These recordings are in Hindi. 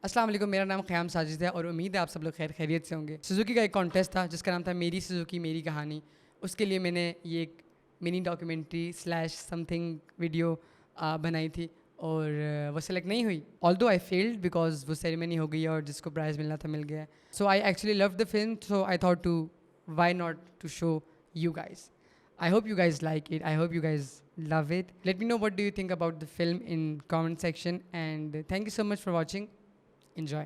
अस्सलाम वालेकुम, मेरा नाम क़याम साजिद है और उम्मीद है आप सब लोग खैरियत से होंगे। सुजुकी का एक कॉन्टेस्ट था जिसका नाम था मेरी सुजुकी मेरी कहानी। उसके लिए मैंने ये एक mini documentary slash something video बनाई थी और वो सेलेक्ट नहीं हुई। ऑल्दो आई फेल्ड बिकॉज वो सेरेमनी हो गई और जिसको प्राइज़ मिलना था मिल गया। So I actually love the film, so I thought to why not to show you guys. I hope you guys like it. I hope you guys love it. Let me know what do you think about the film in comment section, and thank you so much for watching. Enjoy.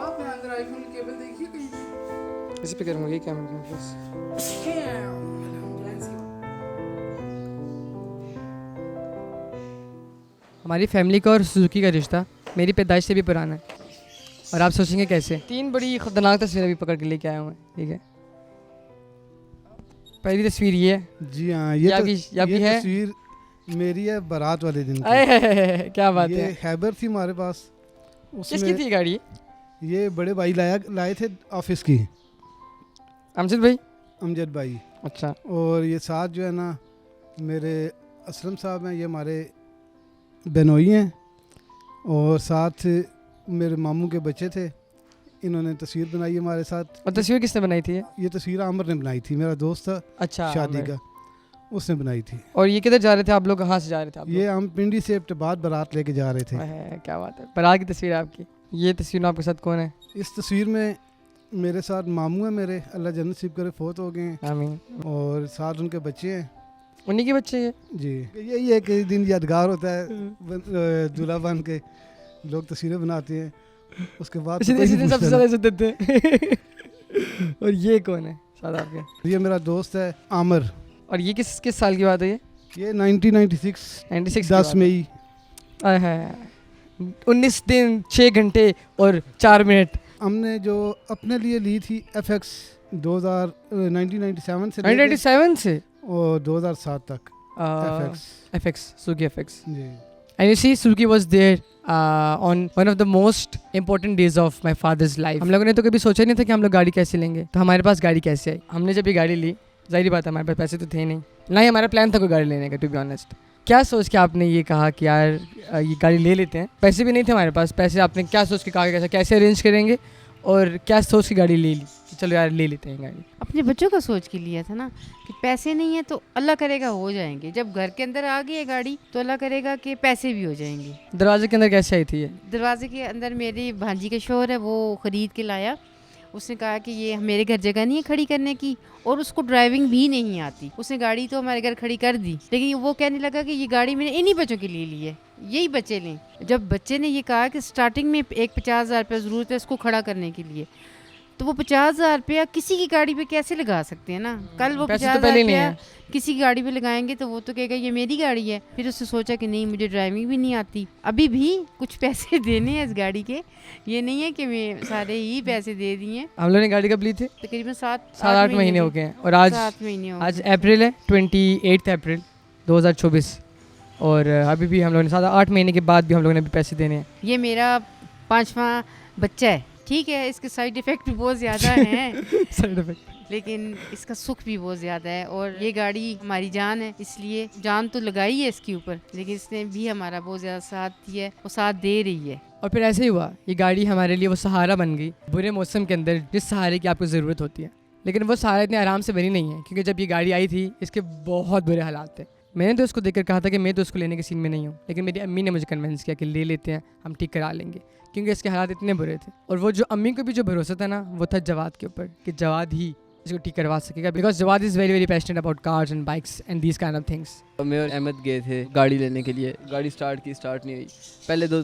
आपने अंदर आईफोन की केबल देखी कहीं? इसी पे करूँगा, ये कैमरा के पास। हमारी फैमिली का और सुजुकी का रिश्ता मेरी पैदाइश से भी पुराना है और आप सोचेंगे कैसे। 3 बड़ी खतरनाक तस्वीरें भी पकड़ के लेके आया हूँ मैं, ठीक है। पहली तस्वीर ये है। जी हाँ, ये आपकी है? तस्वीर मेरी है बारात वाले दिन की। अरे क्या बात ये है। खैबर थी हमारे पास। किसकी थी गाड़ी? ये बड़े भाई लाए थे ऑफिस की, अमजद भाई। अमजद भाई। अच्छा। और ये साथ जो है ना मेरे असलम साहब हैं, ये हमारे बहनोई हैं, और साथ मेरे मामू के बच्चे थे। इन्होंने तस्वीर बनाई हमारे साथ। और तस्वीर किसने बनाई थी? ये तस्वीर आमिर ने बनाई थी, मेरा दोस्त था अच्छा, शादी का, उसने बनाई थी। और ये किधर जा रहे थे आप लोग? कहाँ से जा रहे थे आप लोग? ये हम पिंडी से बाद बारात लेके जा रहे थे। क्या बात है। बारात की तस्वीर है आपकी। ये तस्वीर में आपके साथ कौन है? इस तस्वीर में मेरे साथ मामू है मेरे, अल्लाह जन्नत नसीब करे, फोत हो गए हैं। आमीन। और साथ उनके बच्चे हैं। उन्हीं के बच्चे ये? जी, यही एक दिन यादगार होता है। दूल्हा बन के लोग तस्वीरें बनाते हैं, उसके बाद इसी दिन सबसे ज़्यादा इज्जत देते हैं। और ये कौन है साथ आपके? ये मेरा दोस्त है आमिर। और ये किस साल की बात है? ये 1996 10 मई। 19 दिन 6 घंटे और 4 मिनट। हमने जो अपने लिए ली थी FX 1997 से 1997 से और 2007 तक FX Suzuki FX। Ji. And you see, Suzuki was there on one of the most important days of my father's life. हम लोगों ने तो कभी सोचा नहीं था कि हम लोग गाड़ी कैसे लेंगे, तो हमारे पास गाड़ी कैसे आई। हमने जब ये गाड़ी ली, जाहिर बात है हमारे पास पैसे तो थे नहीं, ना ही हमारा प्लान था कोई गाड़ी लेने का, टू बी ऑनेस्ट। क्या सोच के आपने ये कहा कि यार ये गाड़ी ले लेते हैं? पैसे भी नहीं थे हमारे पास। पैसे आपने क्या सोच के कहा कैसे अरेंज करेंगे, और क्या सोच की गाड़ी ले ली कि चलो यार ले लेते हैं गाड़ी? अपने बच्चों का सोच के लिया था ना कि पैसे नहीं है तो अल्लाह करेगा हो जाएंगे। जब घर के अंदर आ गई है गाड़ी तो अल्लाह करेगा कि पैसे भी हो जाएंगे। दरवाजे के अंदर कैसे आई थी ये? दरवाजे के अंदर मेरी भांजी के शोहर है, वो ख़रीद के लाया। उसने कहा कि ये मेरे घर जगह नहीं है खड़ी करने की, और उसको ड्राइविंग भी नहीं आती। उसने गाड़ी तो हमारे घर खड़ी कर दी, लेकिन वो कहने लगा कि ये गाड़ी मैंने इन्हीं बच्चों के लिए ली है, यही बच्चे लें। जब बच्चे ने ये कहा कि स्टार्टिंग में एक 50,000 रुपये ज़रूरत है इसको खड़ा करने के लिए, तो वो 50,000 रुपया किसी की गाड़ी पे कैसे लगा सकते हैं ना। कल वो 50,000 रुपया किसी की गाड़ी पे लगाएंगे तो वो तो कहेगा ये मेरी गाड़ी है। फिर उसने सोचा कि नहीं, मुझे ड्राइविंग भी नहीं आती, अभी भी कुछ पैसे देने हैं इस गाड़ी के। ये नहीं है कि मैं सारे ही पैसे दे दिए। हम लोगों ने गाड़ी कब ली थी? तकरीबन 7-8 महीने हो गए हैं। और आज 7 महीने हो आज अप्रैल है, 28 अप्रैल 2024, और अभी भी हम लोगों ने 7-8 महीने के बाद भी हम लोगों ने भी पैसे देने हैं। ये मेरा 5वां बच्चा है, ठीक है। इसके साइड इफ़ेक्ट भी बहुत ज़्यादा हैं साइड इफेक्ट, लेकिन इसका सुख भी बहुत ज़्यादा है। और ये गाड़ी हमारी जान है, इसलिए जान तो लगाई है इसके ऊपर, लेकिन इसने भी हमारा बहुत ज़्यादा साथ दिया है, वो साथ दे रही है। और फिर ऐसे ही हुआ, ये गाड़ी हमारे लिए वो सहारा बन गई बुरे मौसम के अंदर, जिस सहारे की आपको ज़रूरत होती है। लेकिन वो सहारा इतने आराम से बनी नहीं है, क्योंकि जब ये गाड़ी आई थी इसके बहुत बुरे हालात थे। मैंने तो उसको देखकर कहा था कि मैं तो उसको लेने के सीन में नहीं हूँ, लेकिन मेरी अम्मी ने मुझे कन्विंस किया कि ले लेते हैं, हम ठीक करा लेंगे, क्योंकि इसके हालात इतने बुरे थे। और वो जो अम्मी को भी जो भरोसा था ना, वो था जवाद के ऊपर कि जवाद ही इसको ठीक करवा सकेगा, because Jawad is very very passionate about cars and bikes and these kind of things. मैं और अहमद गए थे गाड़ी लेने के लिए। गाड़ी स्टार्ट नहीं हुई। पहले दो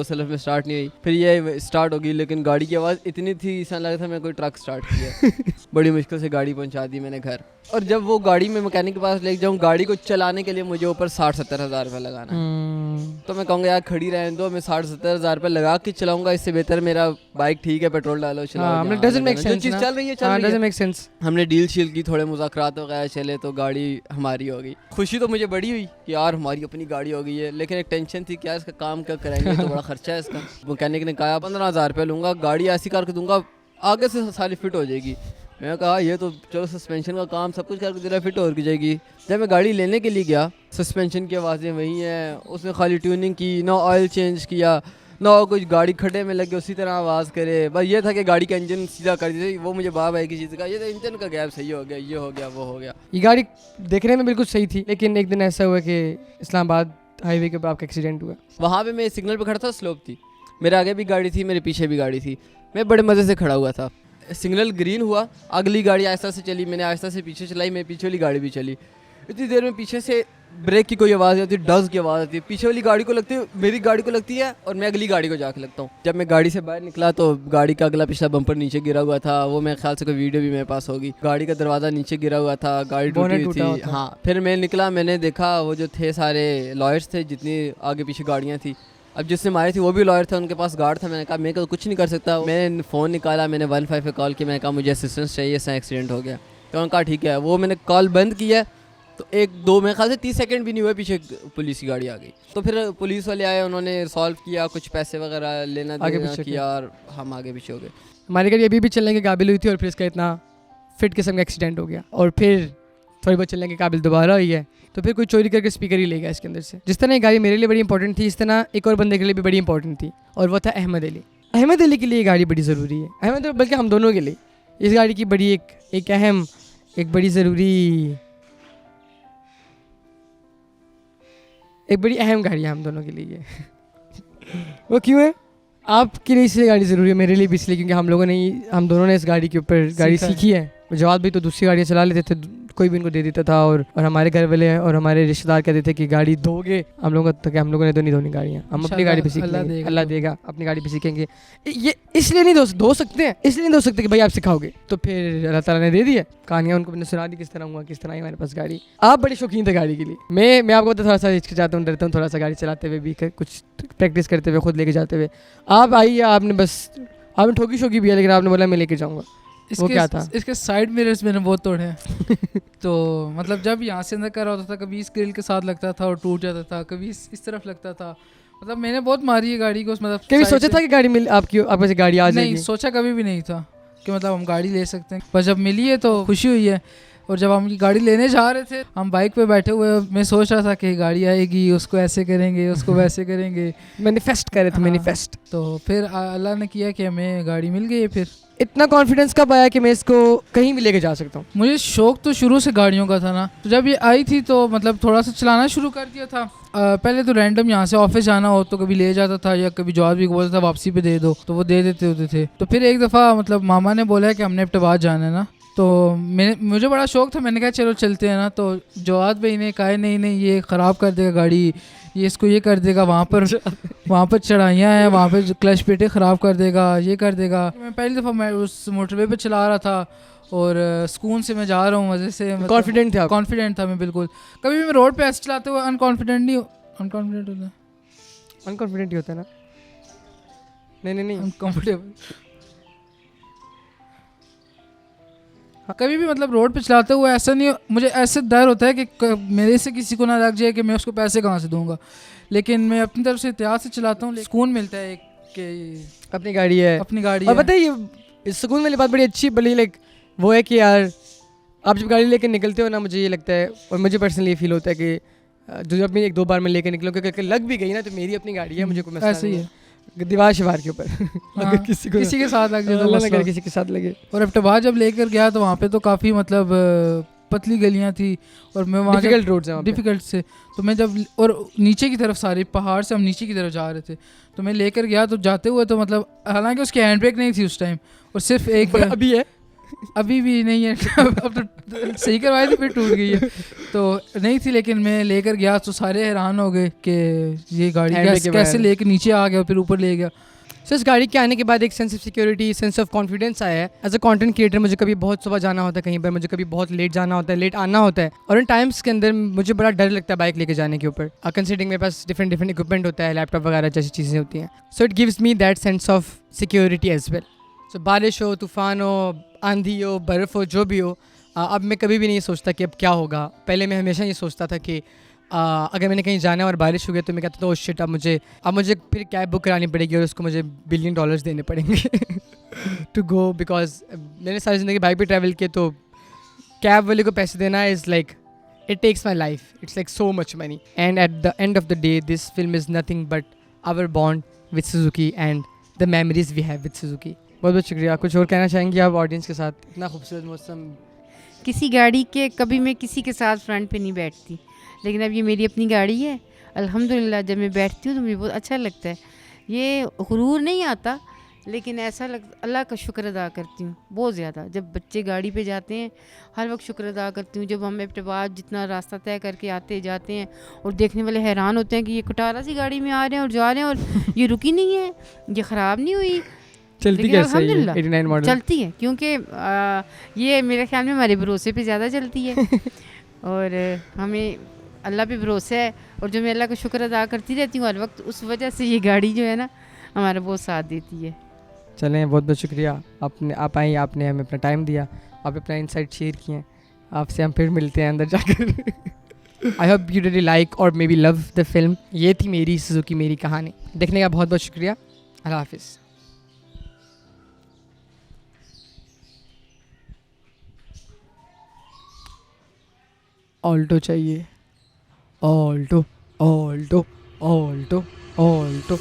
सलफ में स्टार्ट नहीं हुई, फिर ये स्टार्ट हो गई, लेकिन गाड़ी की आवाज़ इतनी थी ऐसा लगा था मैं कोई ट्रक स्टार्ट किया। बड़ी मुश्किल से गाड़ी पहुंचा दी मैंने घर। और जब वो गाड़ी में मैकेनिक के पास लेके जाऊँ, गाड़ी को चलाने के लिए मुझे ऊपर 60-70 हज़ार रुपये लगाना है। तो मैं कहूँगा यार खड़ी रहने दो, मैं 60-70 हज़ार रुपये लगा के चलाऊंगा, इससे बेहतर मेरा बाइक ठीक है, पेट्रोल डालो चलाओ। जो चीज़ चल रही है। हमने डील शील की, थोड़े मुज़ाकरात वगैरह चले तो गाड़ी हमारी हो गई। खुशी तो मुझे बड़ी हुई कि यार हमारी अपनी गाड़ी हो गई है, लेकिन एक टेंशन थी क्या इसका काम क्या कराएंगे, तो बड़ा खर्चा है इसका। मैकेनिक ने कहा 15,000 रुपये लूँगा, गाड़ी ऐसी करके दूंगा आगे से सारी फिट हो जाएगी। मैंने कहा ये तो चलो सस्पेंशन का काम सब कुछ करके दिला, फिट हो जाएगी। जब मैं गाड़ी लेने के लिए गया, सस्पेंशन की आवाज़ें वही हैं, उसने खाली ट्यूनिंग की, ना ऑयल चेंज किया, ना कुछ गाड़ी खड्डे में लगे उसी तरह आवाज़ करे। बस ये था कि गाड़ी का इंजन सीधा कर दीजिए। वो मुझे बाप है कि चीज़ का, ये तो इंजन का गैप सही हो गया, ये हो गया, वो हो गया। ये गाड़ी देखने में बिल्कुल सही थी, लेकिन एक दिन ऐसा हुआ कि इस्लामाबाद हाईवे के ऊपर आपका एक्सीडेंट हुआ। वहाँ पे मैं सिग्नल पे खड़ा था, स्लोप थी, मेरे आगे भी गाड़ी थी, मेरे पीछे भी गाड़ी थी, मैं बड़े मज़े से खड़ा हुआ था। सिग्नल ग्रीन हुआ, अगली गाड़ी आहिस्ता से चली, मैंने आहिस्ता से पीछे चलाई, मेरे पीछे वाली गाड़ी भी चली। इतनी देर में पीछे से ब्रेक की कोई आवाज़ आती है, डज की आवाज़ आती है, पीछे वाली गाड़ी को लगती है, मेरी गाड़ी को लगती है और मैं अगली गाड़ी को जाके लगता हूँ। जब मैं गाड़ी से बाहर निकला तो गाड़ी का अगला पिछला बम्पर नीचे गिरा हुआ था, वो मेरे ख्याल से कोई वीडियो भी मेरे पास होगी। गाड़ी का दरवाज़ा नीचे गिरा हुआ था, गाड़ी टूटी हुई थी। हाँ, फिर मैं निकला, मैंने देखा वो जो थे सारे लॉयर्स थे, जितनी आगे पीछे गाड़ियाँ थी। अब जिसने मारी थी वो भी लॉयर था, उनके पास गार्ड था। मैंने कहा मैं कुछ नहीं कर सकता। मैंने फ़ोन निकाला, मैंने 15 पे कॉल की, मैंने कहा मुझे असिस्टेंस चाहिए, ऐसा एक्सीडेंट हो गया। तो उन्होंने कहा ठीक है। वो मैंने कॉल बंद किया तो 1-2 मेरे ख्याल से 30 सेकंड भी नहीं हुए, पीछे पुलिस की गाड़ी आ गई। तो फिर पुलिस वाले आए, उन्होंने सॉल्व किया, कुछ पैसे वगैरह लेना देना किया और हम आगे पीछे हो गए। हमारी गाड़ी अभी भी चलने के काबिल हुई थी और फिर इसका इतना फिट किस्म का एक्सीडेंट हो गया और फिर थोड़ी बहुत चलने के काबिल दोबारा हुई है। तो फिर कोई चोरी करके स्पीकर ही ले गया इसके अंदर से। जिस तरह ये गाड़ी मेरे लिए बड़ी इंपॉर्टेंट थी, इस तरह एक और बंदे के लिए भी बड़ी इंपॉर्टेंट थी और वो था अहमद अली। अहमद अली के लिए ये गाड़ी बड़ी ज़रूरी है, अहमद बल्कि हम दोनों के लिए इस गाड़ी की बड़ी एक अहम, एक बड़ी ज़रूरी, एक बड़ी अहम गाड़ी है हम दोनों के लिए। वो क्यों है? आपके लिए इसलिए गाड़ी ज़रूरी है, मेरे लिए भी इसलिए क्योंकि हम दोनों ने इस गाड़ी के ऊपर गाड़ी सीखी है। जवाब भी तो दूसरी गाड़ियाँ चला लेते थे, कोई भी इनको दे देता था और हमारे घर वाले और हमारे रिश्तेदार कहते थे कि गाड़ी धोगे। हम लोगों ने तो नहीं धोनी गाड़ियाँ, हम अपनी गाड़ी पे सीखेंगे, अल्लाह देगा, अपनी गाड़ी पे सीखेंगे। ये इसलिए नहीं धो सकते हैं, इसलिए नहीं धो सकते कि भाई आप सिखाओगे। तो फिर अल्लाह ताला ने दे दिया, कहानियाँ उनको मैंने सुना दी, किस तरह हुआ, किस तरह आई हमारे पास गाड़ी। आप बड़े शौकीन थे गाड़ी के लिए। मैं आपको तो थोड़ा सा हिचकिचाता हूँ, डरता हूँ थोड़ा सा गाड़ी चलाते हुए भी, कुछ प्रैक्टिस करते हुए, खुद लेके जाते हुए। आप आई, आपने ठोकी शोकी भी है, लेकिन आपने बोला मैं लेके जाऊँगा। वो क्या था? इसके साइड मिरर्स मैंने बहुत तोड़े हैं। तो मतलब जब यहाँ से अंदर कर रहा होता था, कभी इस ग्रिल के साथ लगता था और टूट जाता था, कभी इस तरफ लगता था। मतलब मैंने बहुत मारी है गाड़ी को। मतलब कभी सोचा था कि गाड़ी मिल आपकी से गाड़ी आ जाएगी? नहीं सोचा कभी भी नहीं था कि मतलब हम गाड़ी ले सकते हैं, पर जब मिली है तो खुशी हुई है। और जब हम गाड़ी लेने जा रहे थे, हम बाइक पे बैठे हुए, मैं सोच रहा था कि गाड़ी आएगी, उसको ऐसे करेंगे, उसको वैसे करेंगे, मैनिफेस्ट कर रहे थे। मैनिफेस्ट। तो फिर अल्लाह ने किया कि हमें गाड़ी मिल गई है। फिर इतना कॉन्फिडेंस कब आया कि मैं इसको कहीं भी लेके जा सकता हूँ? मुझे शौक तो शुरू से गाड़ियों का था ना, तो जब ये आई थी तो मतलब थोड़ा सा चलाना शुरू कर दिया था। पहले तो रैंडम यहाँ से ऑफिस जाना हो तो कभी ले जाता था, या कभी जॉब भी बोलता था वापसी पे दे दो, तो वो दे देते होते थे। तो फिर एक दफ़ा मतलब मामा ने बोला कि हमने एबटाबाद जाना है ना, तो मुझे बड़ा शौक था। मैंने कहा चलो चलते हैं ना। तो जवाद भाई ने कहा नहीं ये ख़राब कर देगा गाड़ी, ये इसको ये कर देगा, वहाँ पर चढ़ाइयाँ हैं, वहाँ पे क्लच प्लेटें ख़राब कर देगा, ये कर देगा। मैं पहली दफ़ा मैं उस मोटरवे पे चला रहा था और सुकून से मैं जा रहा हूँ, मज़े से। कॉन्फिडेंट था? कॉन्फिडेंट था मैं बिल्कुल। कभी भी मैं रोड पे ऐसे चलाते हुए अनकॉन्फिडेंट होता। अनकॉन्फिडेंट ही होता है ना? नहीं अनकम्फर्टेबल। कभी भी मतलब रोड पे चलाते हुए ऐसा नहीं, मुझे ऐसे डर होता है कि मेरे से किसी को ना लग जाए कि मैं उसको पैसे कहाँ से दूंगा। लेकिन मैं अपनी तरफ से एहतियात से चलाता हूँ, सुकून मिलता है कि अपनी गाड़ी है। और पता है ये सुकून वाली बात बड़ी अच्छी, बड़ी लाइक वो है कि यार आप जब गाड़ी लेकर निकलते हो ना, मुझे ये लगता है और मुझे पर्सनली ये फील होता है कि जो जब मैं 1-2 बार में लेकर निकलूँ, क्योंकि लग भी गई ना तो मेरी अपनी गाड़ी है, मुझे कोई मसला ऐसे ही है। दीवार शिवार के ऊपर अगर किसी के साथ लग जाए, अल्लाह ना करे किसी के साथ लगे। और एबटाबाद जब लेकर गया तो वहाँ पे तो काफ़ी मतलब पतली गलियाँ थी और मैं वहाँ डिफिकल्ट रोड्स हैं, डिफिकल्ट से। तो मैं जब और नीचे की तरफ, सारे पहाड़ से हम नीचे की तरफ जा रहे थे, तो मैं लेकर गया तो जाते हुए तो मतलब हालांकि उसकी हैंड ब्रेक नहीं थी उस टाइम, और सिर्फ एक अभी है, अभी भी नहीं है। अब तो सही करवाई थी, फिर टूट गई है, तो नहीं थी। लेकिन मैं लेकर गया तो सारे हैरान हो गए कि ये गाड़ी कैसे लेकर नीचे आ गया, फिर ऊपर ले गया। सो इस गाड़ी के आने के बाद एक sense of security, sense of confidence आया है। एज अ कंटेंट क्रिएटर मुझे कभी बहुत सुबह जाना होता है कहीं पर, मुझे कभी बहुत लेट जाना होता है, लेट आना होता है, और इन टाइम्स के अंदर मुझे बड़ा डर लगता है बाइक लेके जाने के ऊपर, कंसिडरिंग मेरे पास डिफरेंट इक्विपमेंट होता है, लैपटॉप वगैरह जैसी चीज़ें होती हैं। So it gives me that sense of security as well. So बारिश हो, तूफ़ान हो, आंधी हो, बर्फ़ हो, जो भी हो, अब मैं कभी भी नहीं सोचता कि अब क्या होगा। पहले मैं हमेशा ये सोचता था कि अगर मैंने कहीं जाना है और बारिश हो गई तो मैं कहता था ओ शिट, अब मुझे फिर कैब बुक करानी पड़ेगी और उसको मुझे $1 बिलियन देने पड़ेंगे टू गो, बिकॉज मैंने सारी ज़िंदगी बाइक पे ट्रैवल किया, तो कैब वाले को पैसे देना is like it takes my life. It's like so much money. And at the end of the day, this film is nothing but our bond with Suzuki and the memories we have with Suzuki. बहुत बहुत शुक्रिया। कुछ और कहना चाहेंगे आप ऑडियंस के साथ? इतना खूबसूरत मौसम। किसी गाड़ी के कभी मैं किसी के साथ फ्रंट पे नहीं बैठती, लेकिन अब ये मेरी अपनी गाड़ी है, अल्हम्दुलिल्लाह जब मैं बैठती हूँ तो मुझे बहुत अच्छा लगता है। ये गुरूर नहीं आता, लेकिन ऐसा अल्लाह का शुक्र अदा करती हूँ बहुत ज़्यादा। जब बच्चे गाड़ी पे जाते हैं हर वक्त शुक्र अदा करती हूँ। जब हम अपने बाद जितना रास्ता तय करके आते जाते हैं और देखने वाले हैरान होते हैं कि ये कटारा सी गाड़ी में आ रहे हैं और जा रहे हैं और ये रुकी नहीं है, ये ख़राब नहीं हुई, चलती कैसे है ये 89 मॉडल? चलती है क्योंकि ये मेरे ख्याल में हमारे भरोसे पे ज़्यादा चलती है और हमें अल्लाह पे भरोसा है, और जो मैं अल्लाह का शुक्र अदा करती रहती हूँ हर वक्त, उस वजह से ये गाड़ी जो है ना हमारा बहुत साथ देती है। चलें, बहुत बहुत शुक्रिया। आप आई, आपने हमें अपना टाइम दिया, आप अपना इंसाइट शेयर किए। आपसे हम फिर मिलते हैं अंदर जाकर। I hope you really like और maybe love the film. ये थी मेरी सुजुकी मेरी कहानी। देखने का बहुत बहुत शुक्रिया। अल्लाह हाफिज़। ऑल्टो चाहिए, ऑल्टो ऑल्टो ऑल्टो ऑल्टो।